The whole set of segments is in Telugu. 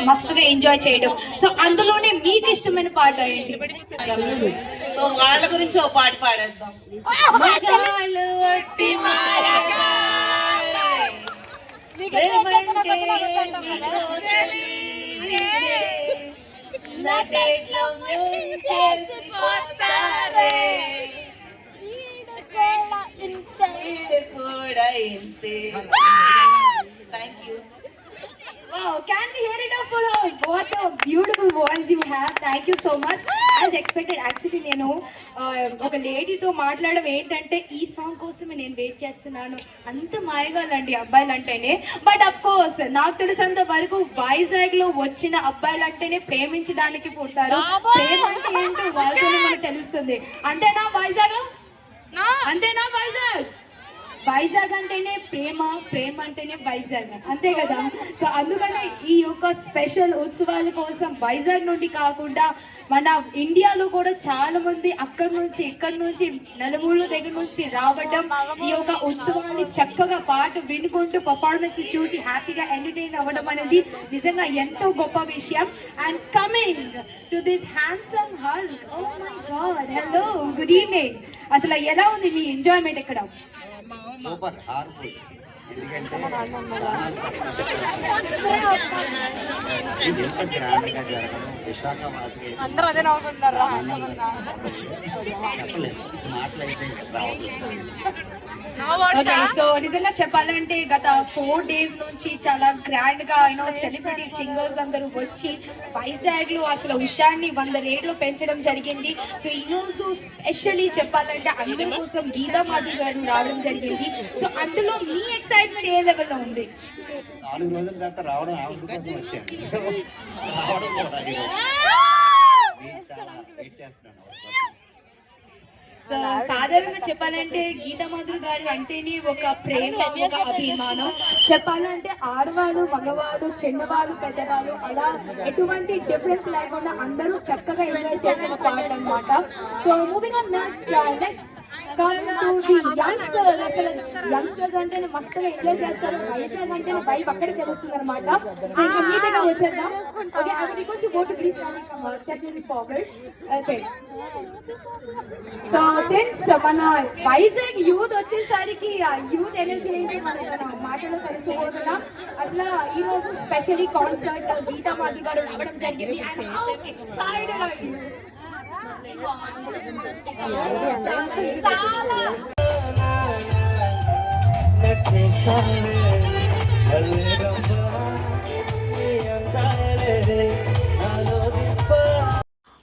మస్తుగా ఎంజాయ్ చేయడం. సో అందులోనే మీకు ఇష్టమైన పాట ఏంటి? సో వాళ్ళ గురించి ఓ పాట పాడేద్దాం. Thank you. Wow, can we hear it up for her? What a beautiful voice you have. Thank you so much. As expected, actually నేను ఒక లేడీతో మాట్లాడడం ఏంటంటే ఈ సాంగ్ కోసమే నేను వెయిట్ చేస్తున్నాను. అంత మాయగాలండి అబ్బాయిలు అంటేనే. బట్ అఫ్ కోర్స్ నాకు తెలిసినంత వరకు వైజాగ్ లో వచ్చిన అబ్బాయిలు అంటేనే ప్రేమించడానికి పుడతారు. ప్రేమ అంటే ఏంటో వాళ్ళతోనే మనకు తెలుస్తుంది. అంతేనా వైజాగ్? అంతేనా వైజాగ్? వైజాగ్ అంటేనే ప్రేమ, ప్రేమ అంటేనే వైజాగ్, అంతే కదా. సో అందుకనే ఈ యొక్క స్పెషల్ ఉత్సవాల కోసం వైజాగ్ నుండి కాకుండా మన ఇండియాలో కూడా చాలా మంది అక్కడి నుంచి ఇక్కడి నుంచి నలుమూల దగ్గర నుంచి రావడం, ఈ యొక్క ఉత్సవాన్ని చక్కగా పాట వినుకుంటూ పర్ఫార్మెన్స్ చూసి హ్యాపీగా ఎంటర్టైన్ అవ్వడం అనేది నిజంగా ఎంతో గొప్ప విషయం. And coming to this handsome hulk, oh my god, hello, good evening. అసలు ఎలా ఉంది మీ ఎంజాయ్మెంట్ ఇక్కడ? సూపర్ హార్ఫుల్. ఎందుకంటే ఎంత గ్రాండ్గా జరగడం విశాఖ వాసులు చెప్పలేదు, మాటలైతే సో నిజంగా చెప్పాలంటే గత 4 days నుంచి చాలా గ్రాండ్ గా సెలబ్రిటీ సింగర్స్ అందరూ వచ్చి వైజాగ్ లో అసలు ఉషాన్ని 100 రేట్లు పెంచడం జరిగింది. సో ఈ రోజు స్పెషల్లీ చెప్పాలంటే అందరి కోసం గీతా మాధురి గారు రావడం జరిగింది. సో అందులో మీ ఎక్సైట్మెంట్ ఏ లెవెల్ లో ఉంది? 4 రోజుల దాకా రావడం ఆవిడ కోసం వచ్చాను. రావడం కూడా చాలా వెయిట్ చేస్తున్నాను. సాధారణంగా చెప్పాలంటే గీతా మాధురి గారి అంటేనే ఒక ప్రేమ, ఒక అభిమానం. చెప్పాలంటే ఆడవాళ్ళు, మగవాళ్ళు, చిన్నవాళ్ళు, పెద్దవాళ్ళు అలా ఎటువంటి డిఫరెన్స్ లేకుండా అందరూ చక్కగా ఎంజాయ్ చేసిన పాట అన్నమాట. So moving on next, let's come to the youngsters. అసలు యంగ్స్టర్స్ అంటేనే మస్తుగా ఎంజాయ్ చేస్తారు. వైజాగ్ అంటేనే వైబ్ అక్కడికి తెలుస్తుంది అనమాట. సో ఇంకా మీ దగ్గర వచ్చేద్దాం. Okay, I will request you both to please step forward. Okay, so since మన వైజాగ్ యూత్ వచ్చేసరికి ఆ యూత్ ఎనర్జీ ఏంటి మన మాటలో తెలుసుకోబోతున్నాం. అసలు ఈ రోజు స్పెషల్లీ కాన్సర్ట్ గీతా మాధురి గారు రావడం జరిగింది. And how excited are you? చాలా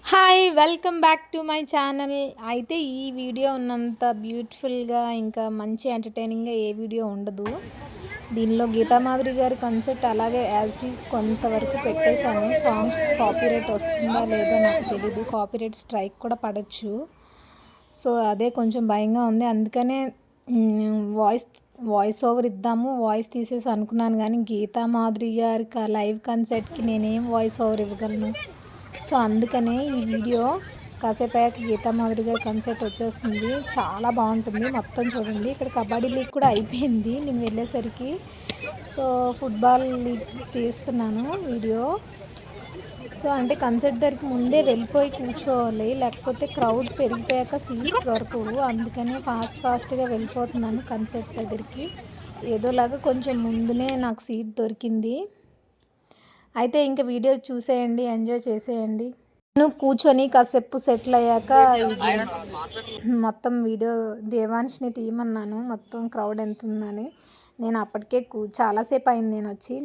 hi, welcome back to my channel. అయితే ఈ వీడియో ఉన్నంత బ్యూటిఫుల్గా ఇంకా మంచి ఎంటర్టైనింగ్గా ఏ వీడియో ఉండదు. దీనిలో గీతా మాధురి గారి కాన్సెప్ట్ అలాగే యాజ్ ఇట్ ఈజ్ కొంతవరకు పెట్టేశాను. సాంగ్స్ కాపీరైట్ వస్తుందా లేదో నాకు తెలీదు, కాపీరైట్ స్ట్రైక్ కూడా పడవచ్చు. సో అదే కొంచెం భయంగా ఉంది. అందుకనే వాయిస్ ఓవర్ ఇద్దాము, వాయిస్ తీసేసి అనుకున్నాను. కానీ గీతా మాధురి గారి లైవ్ కాన్సర్ట్కి నేనేం వాయిస్ ఓవర్ ఇవ్వగలను. సో అందుకనే ఈ వీడియో కాసేపు అయ్యాక గీతా మాధురి గారి కాన్సర్ట్ వచ్చేస్తుంది. చాలా బాగుంటుంది. మొత్తం చూడండి. ఇక్కడ కబడ్డీ లీగ్ కూడా అయిపోయింది నేను వెళ్ళేసరికి. సో ఫుట్బాల్ లీగ్ తీస్తున్నాను వీడియో. సో అంటే కాన్సర్ట్ దగ్గరికి ముందే వెళ్ళిపోయి కూర్చోవాలి, లేకపోతే క్రౌడ్ పెరిగిపోయాక సీట్స్ దొరకవు. అందుకనే ఫాస్ట్గా వెళ్ళిపోతున్నాను కాన్సర్ట్ దగ్గరికి. ఏదోలాగా కొంచెం ముందునే నాకు సీట్ దొరికింది. అయితే ఇంకా వీడియో చూసేయండి, ఎంజాయ్ చేసేయండి. నేను కూర్చొని కాసేపు సెటిల్ అయ్యాక మొత్తం వీడియో దేవాన్ష్ని తీయమన్నాను, మొత్తం క్రౌడ్ ఎంత ఉందని. నేను అప్పటికే చాలాసేపు అయింది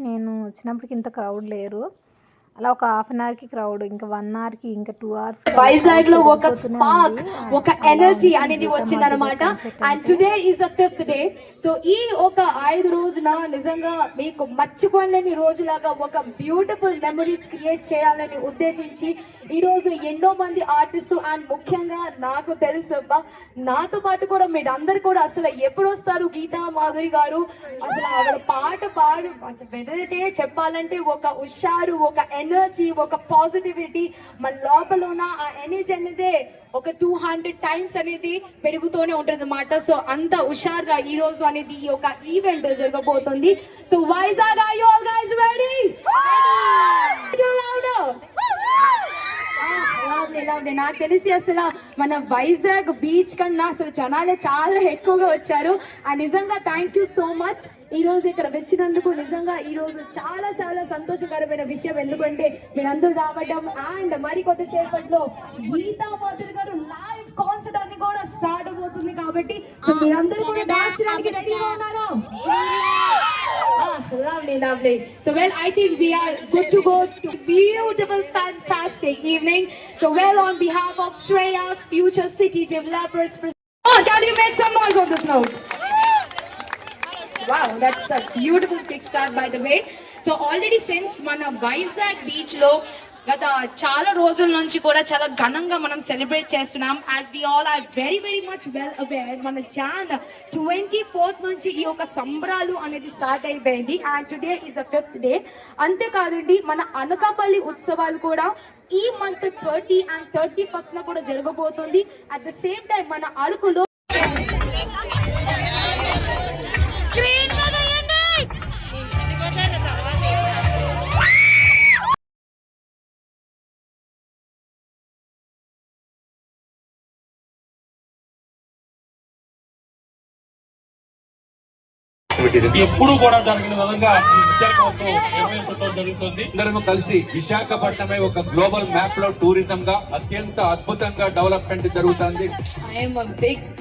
నేను వచ్చినప్పటికి ఇంత క్రౌడ్ లేరు. అలా ఒక హాఫ్ అన్ అవర్కి క్రౌడ్, ఇంకా 1 hourకి, ఇంకా 2 hours వైజాగ్ లో ఒక స్పార్క్, ఒక ఎనర్జీ అనేది వచ్చిందనమాట. And today is the 5th day. So ఈ ఒక 5 రోజున నిజంగా మీకు మర్చిపోలేని రోజులాగా ఒక బ్యూటిఫుల్ మెమరీస్ క్రియేట్ చేయాలని ఉద్దేశించి ఈరోజు ఎన్నో మంది ఆర్టిస్టులు అండ్ ముఖ్యంగా నాకు తెలుసు నాతో పాటు కూడా మీరందరూ కూడా అసలు ఎప్పుడు వస్తారు గీతా మాధురి గారు, అసలు ఆవిడ పాట పాడు అసలు వెంటనే చెప్పాలంటే ఒక హుషారు, ఒక ఎనర్జీ, ఒక పాజిటివిటీ మన లోపల ఉన్న ఆ ఎనర్జీ అనేది ఒక 200 times అనేది పెరుగుతూనే ఉంటుంది అన్నమాట. సో అంత హుషారుగా ఈ రోజు అనేది ఈ ఒక ఈవెంట్ జరగబోతుంది. So Vizag, are you all guys ready? Lovely. నాకు తెలిసి అసలు మన వైజాగ్ బీచ్ కన్నా అసలు జనాలే చాలా ఎక్కువగా వచ్చారు. నిజంగా థ్యాంక్ యూ సో మచ్ ఈ రోజు ఇక్కడ వచ్చినందుకు. నిజంగా ఈ రోజు చాలా చాలా సంతోషకరమైన విషయం, ఎందుకంటే మీరందరూ రావడం అండ్ మరి కొద్దిసేపట్లో గీతా మాధురి గారు లైవ్ కాన్సర్ట్ అన్ని కూడా స్టార్ట్ అవబోతుంది. కాబట్టి సో మీరందరూ కూడా డాన్స్ చేయడానికి రెడీగా ఉన్నారా? Lovely, lovely. So well, I think we are good to go to beautiful, fantastic evening. So well, on behalf of Shreya's Future City Developers, oh, can you make some noise on this note? Wow, that's a beautiful kickstart, by the way. So already since మన వైజాగ్ బీచ్ లో గత చాలా రోజుల నుంచి కూడా చాలా ఘనంగా మనం సెలబ్రేట్ చేస్తున్నాం. As we all are very very much well aware, మన జాన్ 24th నుంచి ఈ యొక్క సంబరాలు అనేది స్టార్ట్ అయిపోయింది. And today is the 5th day. అంతేకాదండి, మన అనకాపల్లి ఉత్సవాలు కూడా ఈ మంత్ 30 and 31st కూడా జరగబోతుంది. అట్ ద సేమ్ టైం మన అరకులో ఎప్పుడు కూడా జరిగిన విధంగా ఈ విశాఖపట్నం నిర్వహించడం జరుగుతుంది. అందరము కలిసి విశాఖపట్నమే ఒక గ్లోబల్ మ్యాప్ లో టూరిజం గా అత్యంత అద్భుతంగా డెవలప్మెంట్ జరుగుతుంది. I am a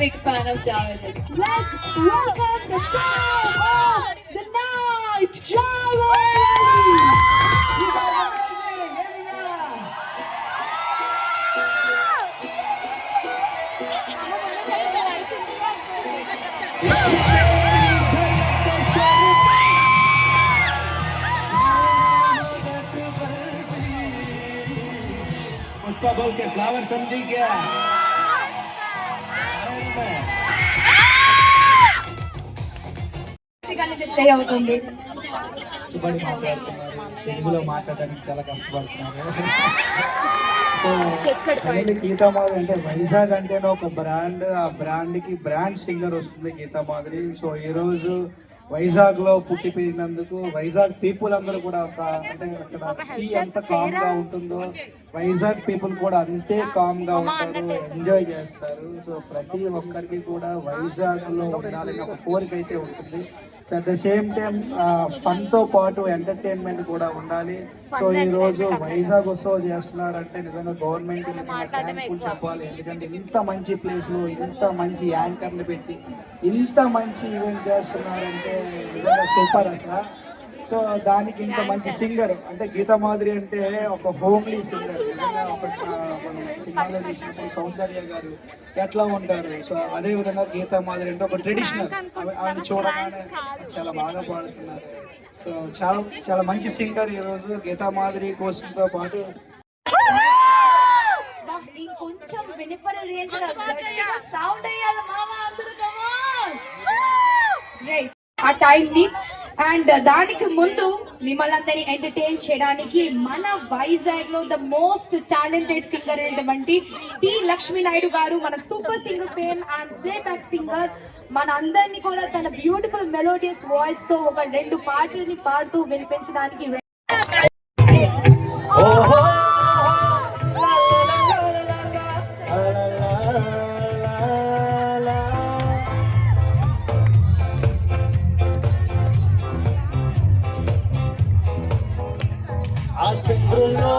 big fan of Javed. Let's welcome the star of the night, Javed. Pushpa बोल के फ्लावर समझी क्या? ప్లే అవుతుంది. కష్టపడి మాట్లాడుతున్నారు, తెలుగులో మాట్లాడడానికి చాలా కష్టపడుతున్నారు. సో గీతా మాధురి అంటే వైజాగ్ అంటేనే ఒక బ్రాండ్, ఆ బ్రాండ్కి బ్రాండ్ సింగర్ వస్తుంది గీతా మాధురి. సో ఈరోజు వైజాగ్లో పుట్టి పెరిగినందుకు వైజాగ్ పీపుల్ అందరూ కూడా అంటే అక్కడ సీ ఎంత కామ్గా ఉంటుందో వైజాగ్ పీపుల్ కూడా అంతే కామ్గా ఉంటారు, ఎంజాయ్ చేస్తారు. సో ప్రతి ఒక్కరికి కూడా వైజాగ్లో ఉండాలని ఒక కోరిక అయితే ఉంటుంది. So at the same time ఫన్తో పాటు ఎంటర్టైన్మెంట్ కూడా ఉండాలి. సో ఈరోజు వైజాగ్ ఉత్సవం చేస్తున్నారంటే నిజంగా గవర్నమెంట్ నిజంగా థ్యాంక్ఫుల్ చెప్పాలి. ఎందుకంటే ఇంత మంచి ప్లేస్లో ఇంత మంచి యాంకర్ని పెట్టి ఇంత మంచి ఈవెంట్ చేస్తున్నారంటే నిజంగా సూపర్ అసలు. సో దానికి ఇంత మంచి సింగర్ అంటే గీతా మాధురి అంటే ఒక హోమ్లీ సింగర్. నిజంగా ఒక మనం సినిమాలో చూసినప్పుడు సౌందర్య గారు ఎట్లా ఉంటారు, సో అదే విధంగా గీతా మాధురి అంటే ఒక ట్రెడిషనల్. ఆమె చూడగానే చాలా బాగా పాడుతున్నారు. సో చాలా చాలా మంచి సింగర్. ఈరోజు గీతా మాధురి కోసంతో పాటు కొంచెం వినిపడే రేంజ్ లో సౌండ్ అయ్యాలి మామ, అందరూ రైట్ ఆ టైం ని. అండ్ దానికి ముందు మిమ్మల్ని అందరినీ ఎంటర్టైన్ చేయడానికి మన వైజాగ్ లో ద మోస్ట్ టాలెంటెడ్ సింగర్ అయినటువంటి టి లక్ష్మీ నాయుడు గారు, మన super singer fame and playback singer, మన అందరినీ కూడా తన బ్యూటిఫుల్ మెలోడియస్ వాయిస్ తో ఒక 2 పాటల్ని పాడుతూ వినిపించడానికి చంద్రుల్లో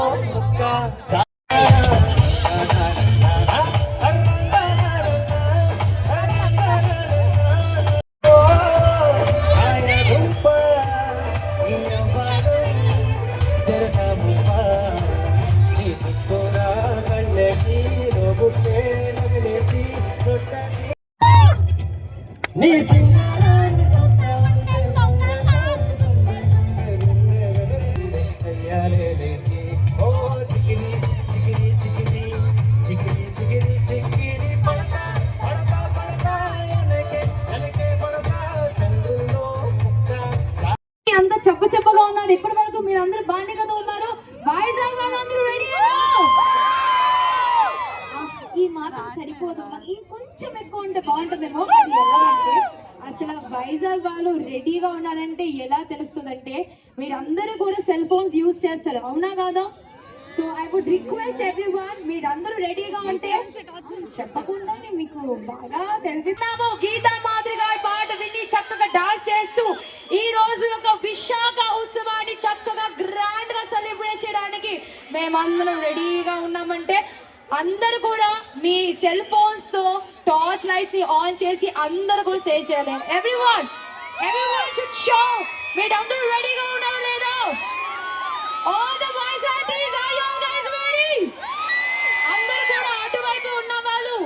అంతా చెప్పగా ఉన్నారు. ఇప్పటి వరకు మీరు అందరూ బాగానే కదా ఉన్నారు? వైజాగ్ వాళ్ళందరూ రెడీ? ఈ మాత్రం సరిపోదు, ఇంకొంచెం ఎక్కువ ఉంటే బాగుంటుందేమో. ఎలాగంటే అసలు వైజాగ్ వాళ్ళు రెడీగా ఉన్నారంటే ఎలా తెలుస్తుందంటే మీరందరూ కూడా సెల్ ఫోన్స్ యూజ్ చేస్తారు, అవునా కాదా? So I would request everyone మీరందరూ రెడీగా ఉంటే చెప్పకుండానే మీకు బాగా తెలుసున్నాము. గీతా మాదిరి గారి పాట విని చక్కగా డాన్స్ చేస్తూ ఈ రోజు యొక్క విశాఖ ఉత్సవాన్ని చక్కగా గ్రాండ్ గా సెలబ్రేట్ చేయడానికి మేమందరం రెడీగా ఉన్నామంటే అందరూ కూడా మీ సెల్ ఫోన్స్ తో టార్చ్ లైట్స్ ఆన్ చేసి అందరూ కూడా సేవ్ చేయాలి. Everyone should show. మీరందరూ రెడీగా ఉన్నారా లేదా? All the boys and girls, are you guys ready? అందరూ కూడా అటువైపు ఉన్న వాళ్ళు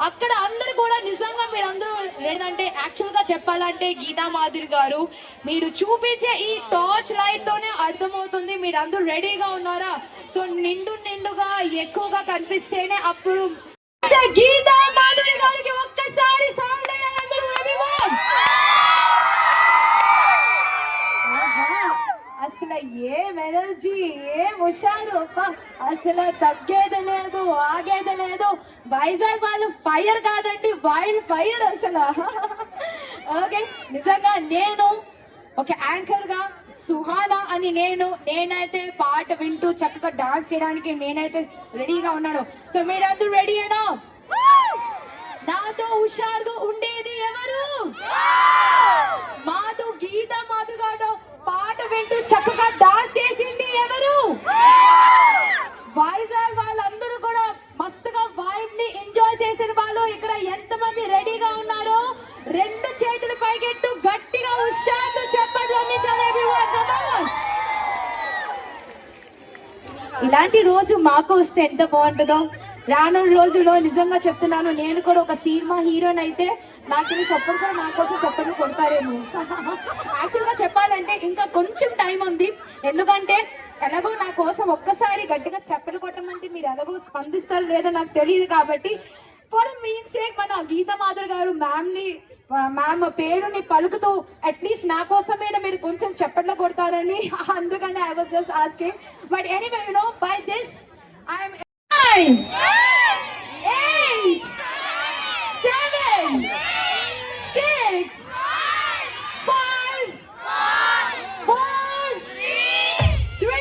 అక్కడ అందరూ కూడా నిజంగా మీరందరూ ఏంటంటే యాక్చువల్ గా చెప్పాలంటే గీతా మాధురి గారు మీరు చూపించే ఈ టార్చ్ లైట్ తోనే అర్థమవుతుంది మీరందరూ రెడీగా ఉన్నారా. సో నిండుగా ఎక్కువగా కనిపిస్తేనే అప్పుడు గీతా మాధురి గారికి ఒక్కసారి సౌండ్ అయ్యాలి అందరూ. everyone. అసలు ఏం ఎనర్జీ, ఏం హుషారు, అసలు తగ్గేది లేదు ఆగేది లేదు. వైజాగ్ వాళ్ళు ఫైర్ కాదండి, వైల్డ్ ఫైర్ అసలు. ఓకే, నిజంగా నేను ఒక యాంకర్ గా సుహానా అని నేనైతే పాట వింటూ చక్కగా డాన్స్ చేయడానికి నేనైతే రెడీగా ఉన్నాను. సో మీరందరూ రెడీయేనా? నాతో హుషారుగా ఉండేది ఎవరు? మాతో గీతా మాధురి గారు పాట వింటూ చక్కగా డాన్స్ చేసింది ఎవరు? వైజాగ్ వాళ్ళందరూ కూడా మస్తుగా వైబ్ ని ఎంజాయ్ చేసిన వాళ్ళు ఇక్కడ ఎంతమంది రెడీగా ఉన్నారో రెండు చేతులు పైకెట్టు గట్టిగా హుషారుతో చెప్పండి. ఇలాంటి రోజు మాకు వస్తే ఎంత బాగుంటుందో. రానున్న రోజుల్లో నిజంగా చెప్తున్నాను, నేను కూడా ఒక సినిమా హీరోయిన్ అయితే నాకు చప్పట్లు కూడా నా కోసం చప్పట్లు కొడతారేమో. యాక్చువల్గా చెప్పాలంటే ఇంకా కొంచెం టైం ఉంది, ఎందుకంటే ఎలాగో నా కోసం ఒక్కసారి గట్టిగా చప్పట్లు కొట్టమంటే మీరు ఎలాగో స్పందిస్తారు లేదో నాకు తెలియదు. కాబట్టి ఫర్ మీన్ సేక్ మన గీతా మాధురి గారు మ్యామ్ పేరుని పలుకుతూ అట్లీస్ట్ నా కోసమైనా మీరు కొంచెం చప్పట్లు కొడతారని, అందుకని I was just asking. But anyway you know by this I am 9 8 7 6 5 4 3 2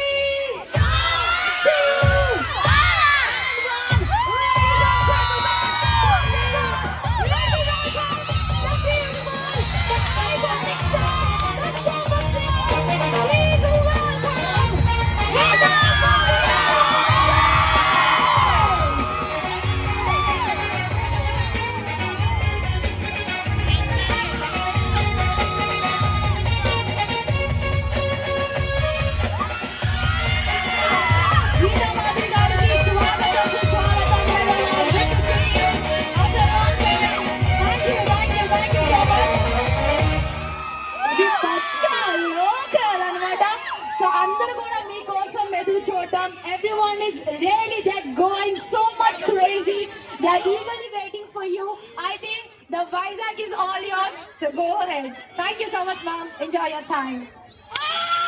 Everyone is really they're going so much crazy. They're eagerly waiting for you. I think the Vizag is all yours. So go ahead. Thank you so much, ma'am. Enjoy your time.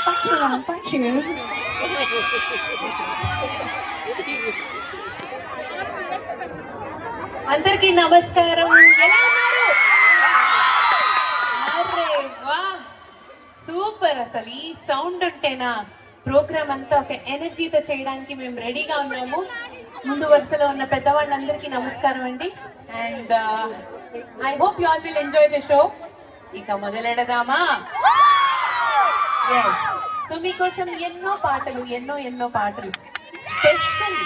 Thank you, ma'am. Thank you. అందరికీ నమస్కారం. ఎలా ఉన్నారు? అరే వా, సూపర్. అసలు ఈ సౌండ్ ఉంటేనా ప్రోగ్రామ్ అంతా ఒక ఎనర్జీతో చేయడానికి మేము రెడీగా ఉన్నాము. ముందు వరుసలో ఉన్న పెద్దవాళ్ళందరికీ నమస్కారం అండి. And I hope you all will enjoy the show. ఇక మొదలెడదామా? yes. సో మీకోసం ఎన్నో పాటలు స్పెషల్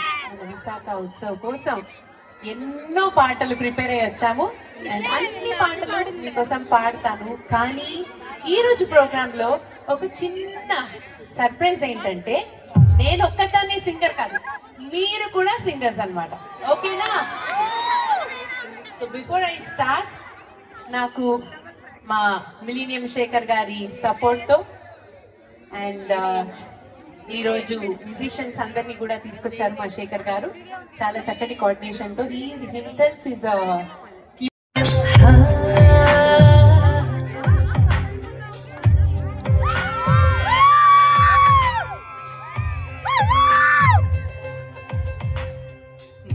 విశాఖ ఉత్సవ్ కోసం ఎన్నో పాటలు ప్రిపేర్ అయ్యి వచ్చాము. అండ్ అన్ని పాటలు మీకోసం పాడతాను. కానీ ఈ రోజు ప్రోగ్రామ్ లో ఒక చిన్న సర్ప్రైజ్ ఏంటంటే నేను ఒక్కదాన్ని సింగర్ కాదు, మీరు కూడా సింగర్స్ అన్నమాట. ఓకేనా? సో బిఫోర్ ఐ స్టార్ట్, నాకు మా మిలీనియం శేఖర్ గారి సపోర్ట్ తో అండ్ ఈరోజు మ్యూజిషియన్స్ అందరినీ కూడా తీసుకొచ్చారు మా శేఖర్ గారు, చాలా చక్కటి కోఆర్డినేషన్ తో. హీ హిమ్సెల్ఫ్ ఇస్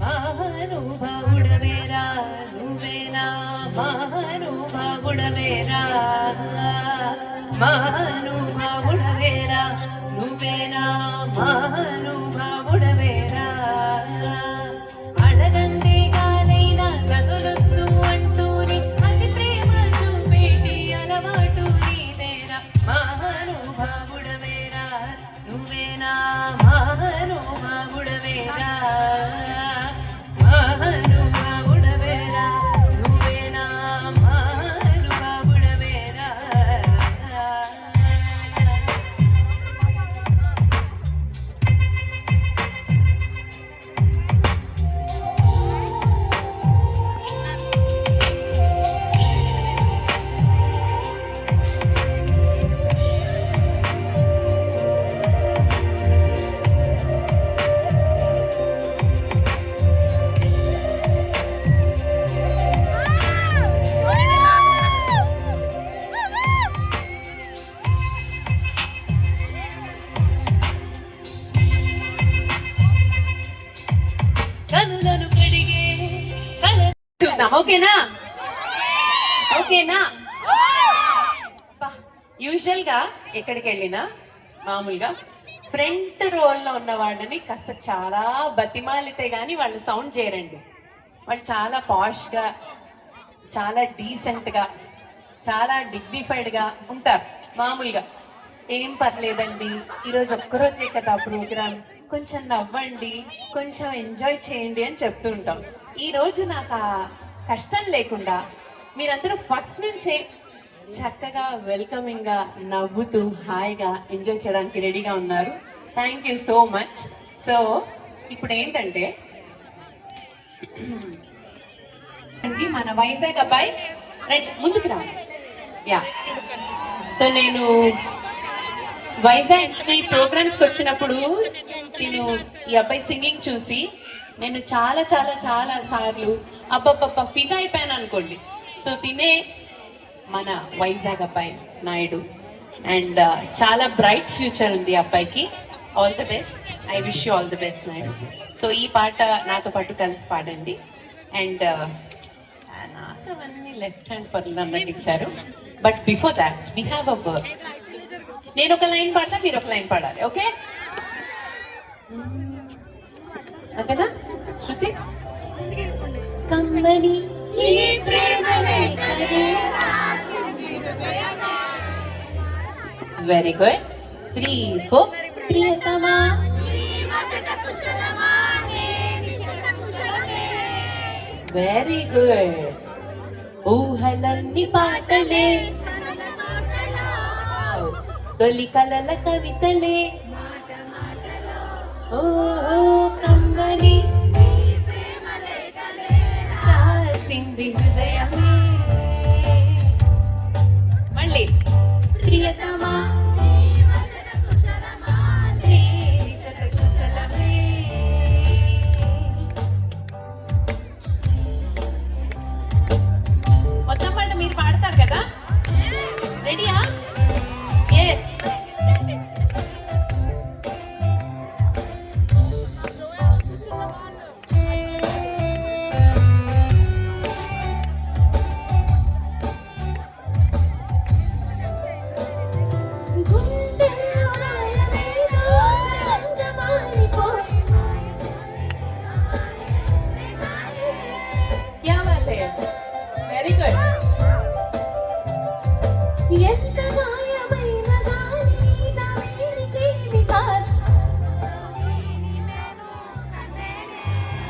మహానుభావుడవేరా నువ్వేనా మహానుభావుడవేరా నువ్వేనా మహానుభావుడవేరా మహానుభావుడవేరా నువ్వేనా మహానుభావుడవేరా కనులను కడిగే చూద్దాం. ఓకేనా ఓకేనా యూజువల్ గా ఎక్కడికి వెళ్ళినా మామూలుగా ఫ్రంట్ రోల్ లో ఉన్న వాళ్ళని కాస్త చాలా బతిమాలితే గానీ వాళ్ళు సౌండ్ చేయరండి. వాళ్ళు చాలా పాష్ గా, చాలా డీసెంట్ గా, చాలా డిగ్నిఫైడ్ గా ఉంటారు. మామూలుగా ఏం పర్లేదండి, ఈరోజు ఒక్కరోజే కదా ప్రోగ్రామ్, కొంచెం నవ్వండి, కొంచెం ఎంజాయ్ చేయండి అని చెప్తూ ఉంటాం. ఈ రోజు నాకు ఆ కష్టం లేకుండా మీరందరూ ఫస్ట్ నుంచే చక్కగా వెల్కమింగ్ గా నవ్వుతూ హాయిగా ఎంజాయ్ చేయడానికి రెడీగా ఉన్నారు. Thank you so much. So ఇప్పుడు ఏంటంటే మన వైజాగ్ అబ్బాయి రైట్ ముందుకు రా. యా సో నేను వైజాగ్ ప్రోగ్రామ్స్కి వచ్చినప్పుడు నేను ఈ అబ్బాయి సింగింగ్ చూసి నేను చాలా చాలా చాలా సార్లు అబ్బబ్బబ్బ ఫిదా అయిపోయాను అనుకోండి. సో తినే మన వైజాగ్ అబ్బాయి నాయుడు అండ్ చాలా బ్రైట్ ఫ్యూచర్ ఉంది అబ్బాయికి. All the best, I wish you all the best Naidu. So ఈ పాట నాతో పాటు కలిసి పాడండి. అండ్ నాకు అవన్నీ లెఫ్ట్ హ్యాండ్స్ పనులు అన్నట్టు ఇచ్చారు. But before that we have a work. నేను ఒక లైన్ పాడతా, మీరు ఒక లైన్ పాడాలి. ఓకే ఓకేనా శృతి? కమ్మని ఈ ప్రేమ లేఖనే వెరీ గుడ్. 3, 4 ప్రియతమా వెరీ గుడ్. ఊహలన్నీ పాటలే, తొలి కలల కవితలే, ఓ కమ్మని రాసింది హృదయమే. మళ్ళీ ప్రియతమా మొత్తం పాట మీరు పాడతారు కదా? రెడీయా? Yes. Very good.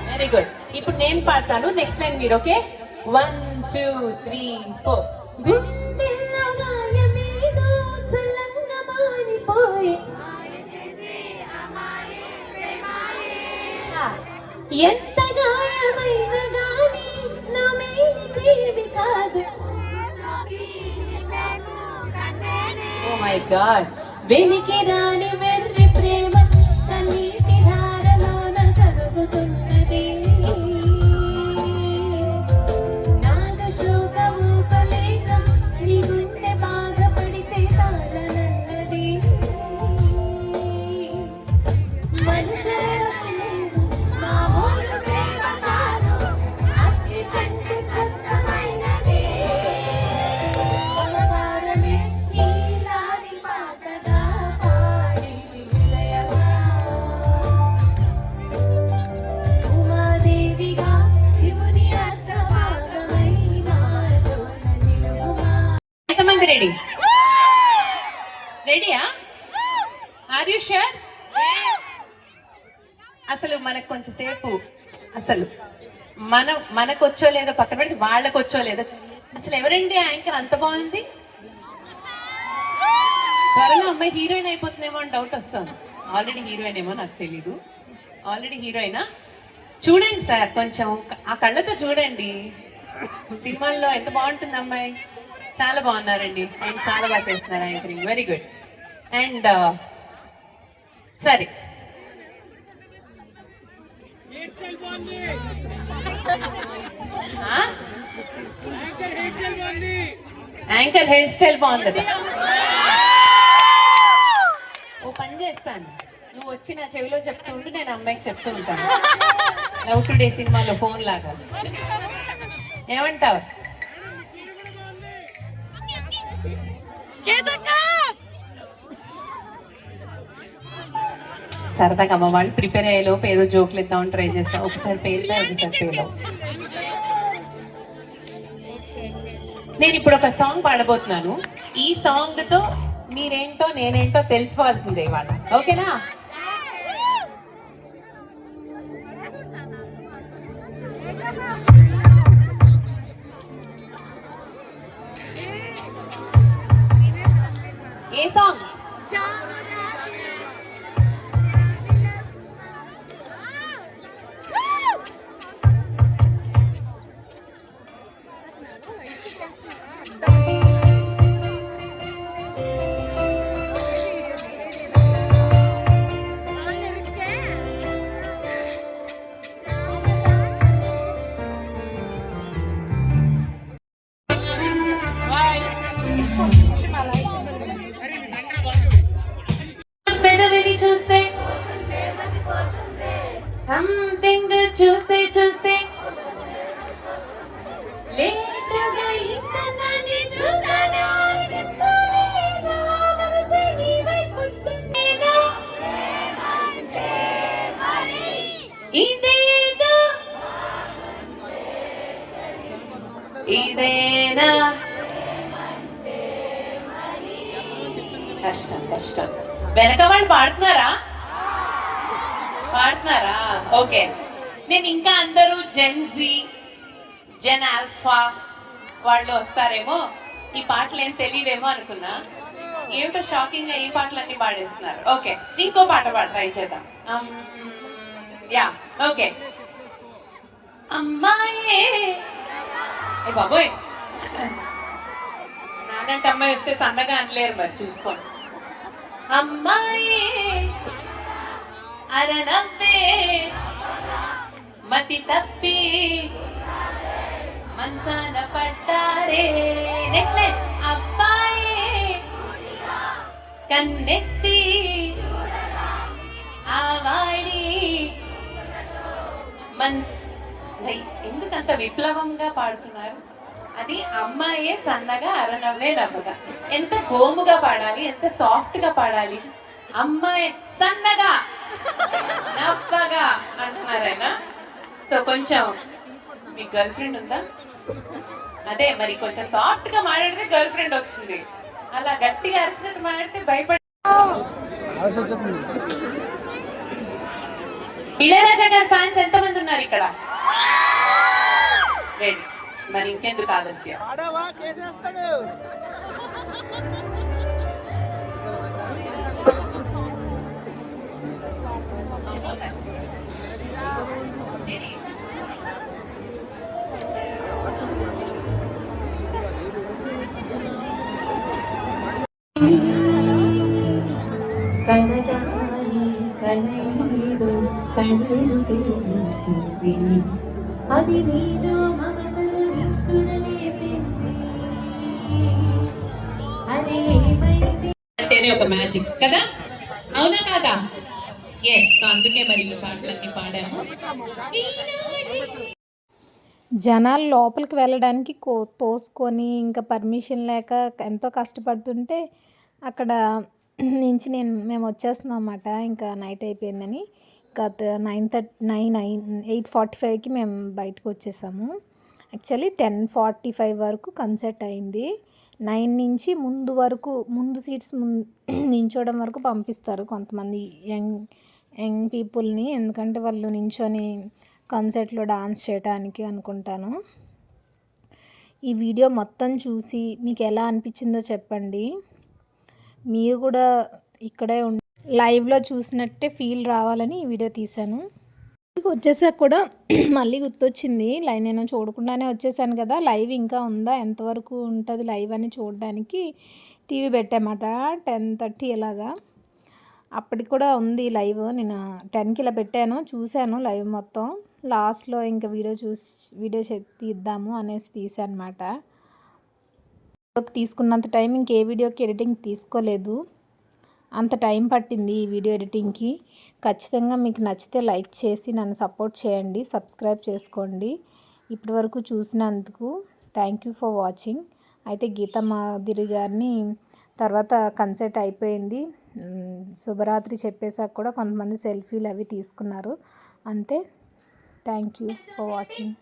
Very good. ఇప్పుడు నేను పాడతాను, నెక్స్ట్ లైన్ మీరు. ఓకే 1, 2, 3, 4. ఎంత గాయమైన గాని నా మేలు కాదు. ఓ మై గాడ్. వెనికి రాని వెర్రి ప్రేమ కన్నీటి ధారలోన కరుగుతున్నది. నాద శోకము పలేక నీ గుండె బాధపడితే తాళనన్నది. ఎంతమంది రెడీ? రెడీయా? Are you sure? అసలు మనకు కొంచెం సేపు అసలు మనకు వచ్చో లేదో పక్కన పెడితే వాళ్ళకు వచ్చో లేదో, అసలు ఎవరండి యాంకర్ అంత బాగుంది? త్వరలో అమ్మాయి హీరోయిన్ అయిపోతుందేమో అని డౌట్ వస్తుంది. ఆల్రెడీ హీరోయిన్ ఏమో నాకు తెలీదు. ఆల్రెడీ హీరోయినా? చూడండి సార్, కొంచెం ఆ కళ్ళతో చూడండి. సినిమాల్లో ఎంత బాగుంటుంది అమ్మాయి. చాలా బాగున్నారండి అండ్ చాలా బాగా చేస్తున్నారు యాంకరింగ్. Very good. అండ్ సరే, యాంకర్ హెయిర్ స్టైల్ బాగుంది. ఓ పని చేస్తాను, నువ్వు వచ్చి నా చెవిలో చెప్తూ ఉంటే నేను అమ్మాయికి చెప్తూ ఉంటాను. లవ్ టుడే సినిమాలో ఫోన్ లాగా. ఏమంటావు? సరదాగా అమ్మ వాళ్ళు ప్రిపేర్ అయ్యేలోపు ఏదో జోకులు ఇద్దామని ట్రై చేస్తాం. ఒకసారి పేరుతా, ఒకసారి పేరు. నేను ఇప్పుడు ఒక సాంగ్ పాడబోతున్నాను. ఈ సాంగ్ తో మీరేంటో నేనేంటో తెలుసుకోవాల్సిందే ఇవాళ. ఓకేనా? ఏ సాంగ్? పెదవిని చూస్తే సంథింగ్ చూస్తే చూస్తే లేటుగా ఇంతని చూసానా అనిపిస్తేనా మనసే నీ వైపు వస్తుందేనా ఇదేనా ఇదేనా కష్టం కష్టం. వెనక వాళ్ళు పాడుతున్నారా? ఓకే. నేను ఇంకా అందరూ జెన్జీ, జెన్ ఆల్ఫా వాళ్ళు వస్తారేమో, ఈ పాటలు ఏం తెలియవేమో అనుకున్నా. ఏమిటో షాకింగ్ గా ఈ పాటలన్నీ పాడేస్తున్నారు. ఓకే, ఇంకో పాట ట్రై చేద్దాం. Yeah, okay. అమ్మాయే బాబోయ్, నానంటే అమ్మాయి వస్తే సన్నగా అనలేరు, మరి చూసుకోండి. అమ్మాయే అరనవ్వే మతి తప్పి మంచాన పడ్డారే. Next line. అబ్బాయే కన్నెత్తి ఆవాడి ఎందుకంత విప్లవంగా పాడుతున్నారు? అది అమ్మాయే సన్నగా అరనవ్వే నవ్వగా. ఎంత గోముగా పాడాలి, ఎంత సాఫ్ట్ గా పాడాలి. అమ్మాయి సన్నగా నవ్వగా అంటున్నారైనా. సో కొంచెం మీ గర్ల్ ఫ్రెండ్ ఉందా? అదే మరి కొంచెం సాఫ్ట్ గా మాట్లాడితే గర్ల్ ఫ్రెండ్ వస్తుంది. అలా గట్టిగా అరిచినట్టు మాట్లాడితే భయపడి. ఇళయరాజా గారి ఫ్యాన్స్ ఎంతమంది ఉన్నారు ఇక్కడ? రెడీ. మరి ఇంకెందుకు ఆలస్యం? అది నీలో మమతను నింపురలేపించి అది ఏమైంది అంటేనే ఒక మ్యాజిక్ కదా, అవునా కాదా? ఎస్. సో అందుకే మరి ఈ పాటలన్నీ పాడాము. జనాలు లోపలికి వెళ్ళడానికి తోసుకొని ఇంకా పర్మిషన్ లేక ఎంతో కష్టపడుతుంటే అక్కడ నుంచి మేము వచ్చేస్తున్నాం అన్నమాట. ఇంకా నైట్ అయిపోయిందని. ఇంకా 8:45కి మేము బయటకు వచ్చేసాము. యాక్చువల్లీ 10:45 వరకు కన్సర్ట్ అయింది. 9 నుంచి ముందు సీట్స్ నించోవడం వరకు పంపిస్తారు కొంతమంది యంగ్ పీపుల్ని, ఎందుకంటే వాళ్ళు నించొని కన్సర్ట్లో డాన్స్ చేయడానికి అనుకుంటాను. ఈ వీడియో మొత్తం చూసి మీకు ఎలా అనిపించిందో చెప్పండి. మీరు కూడా ఇక్కడే లైవ్లో చూసినట్టే ఫీల్ రావాలని ఈ వీడియో తీశాను. వచ్చేసాక కూడా మళ్ళీ గుర్తొచ్చింది, నేను చూడకుండానే వచ్చేసాను కదా, లైవ్ ఇంకా ఉందా, ఎంతవరకు ఉంటుంది లైవ్ అని చూడడానికి టీవీ పెట్టామాట 10:30 ఇలాగా. అప్పటికి కూడా ఉంది లైవ్. నేను 10కి ఇలా పెట్టాను, చూశాను లైవ్ మొత్తం. లాస్ట్లో ఇంకా వీడియో తీద్దాము అనేసి తీసాను అనమాట. తీసుకున్నంత టైం ఇంకే వీడియోకి ఎడిటింగ్ తీసుకోలేదు, అంత టైం పట్టింది ఈ వీడియో ఎడిటింగ్కి. ఖచ్చితంగా మీకు నచ్చితే లైక్ చేసి నన్ను సపోర్ట్ చేయండి, సబ్స్క్రైబ్ చేసుకోండి. ఇప్పటి వరకు చూసినందుకు థ్యాంక్ యూ ఫర్ వాచింగ్. అయితే గీతా మాధురి గారిని తర్వాత కన్సర్ట్ అయిపోయింది, శుభరాత్రి చెప్పేసాక కూడా కొంతమంది సెల్ఫీలు అవి తీసుకున్నారు. అంతే. Thank you for watching.